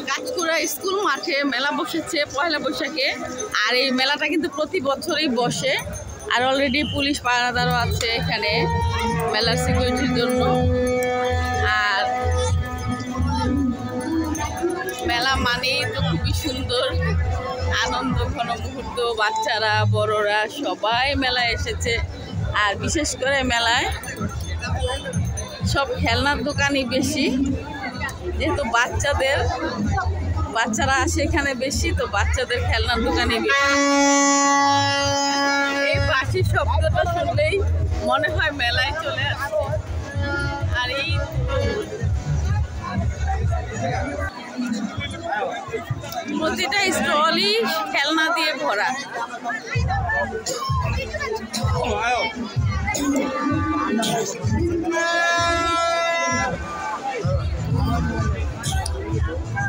Kanchkura school মাঠে মেলা বসেছে পয়লা বৈশাখে। আর এই মেলাটা কিন্তু প্রতি বছরই বসে। আর অলরেডি পুলিশ পাহারাদারও আছে এখানে মেলার সিকিউরিটির জন্য। আর মেলা মানেই তো খুবই সুন্দর আনন্দ ঘন মুহূর্ত, বাচ্চারা বড়রা সবাই মেলায় এসেছে। আর বিশেষ করে মেলায় সব খেলনার দোকানই বেশি, যেহেতু বাচ্চারা আসে এখানে বেশি, তো বাচ্চাদের খেলনার দোকানই বেশি। এই বাঁশির শব্দটা শুনলেই মনে হয় মেলায় চলে আসছে। আর এই প্রতিটা স্টলই খেলনা দিয়ে ভরা।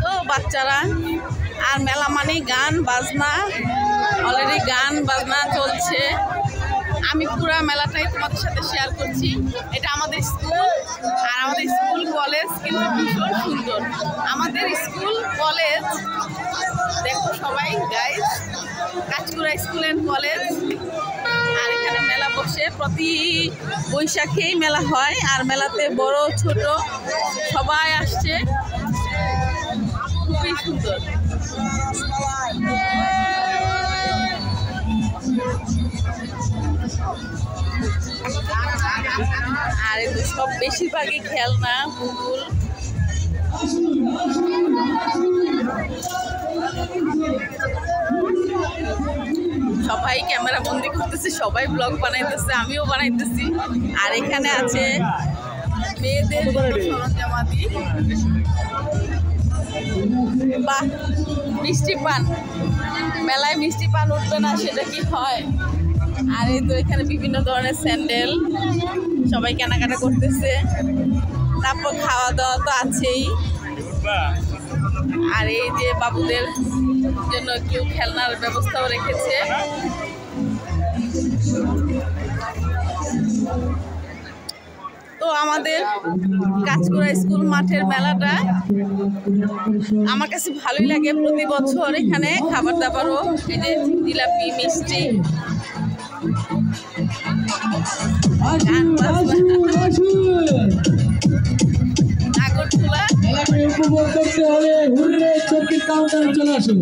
তো বাচ্চারা আর মেলা মানে গান বাজনা, অলরেডি গান বাজনা চলছে। আমি পুরো মেলাটাই তোমাদের সাথে শেয়ার করছি। এটা আমাদের স্কুল, আর আমাদের স্কুল কলেজ কিন্তু ভীষণ সুন্দর। আমাদের স্কুল কলেজ দেখো সবাই guys, Kanchkura school and college. আর এখানে মেলা বসে, প্রতি বৈশাখেই মেলা হয়। আর মেলাতে বড় ছোট সবাই আসছে, খুবই সুন্দর। আর এগুলো সব বেশিরভাগই খেলনা পুতুল। সবাই ক্যামেরা বন্দি করতেছে, সবাই ব্লগ বানাইতেছে, আমিও বানাইতেছি। আর এখানে আছে মেয়েদের সরঞ্জামাদি। বাহ, মিষ্টি পান, মেলায় মিষ্টি পান উঠবে না সেটা কি হয়? আর এই তো এখানে বিভিন্ন ধরনের স্যান্ডেল, সবাই কেনাকাটা করতেছে। তারপর খাওয়া দাওয়া তো আছেই। আর এই যে বাবুদের জন্য একটু খেলনার ব্যবস্থাও রেখেছে। তো আমাদের কাঁচকুড়া স্কুল মাঠের মেলাটা আমার কাছে ভালোই লাগে প্রতি বছর। এখানে খাবার দাবারও, এই যে জিলাপি, মিষ্টি, নাগরদোলা। উপভোগ করতে হলে হুররে চব্বিশ কাউন্টারে চলে আসুন।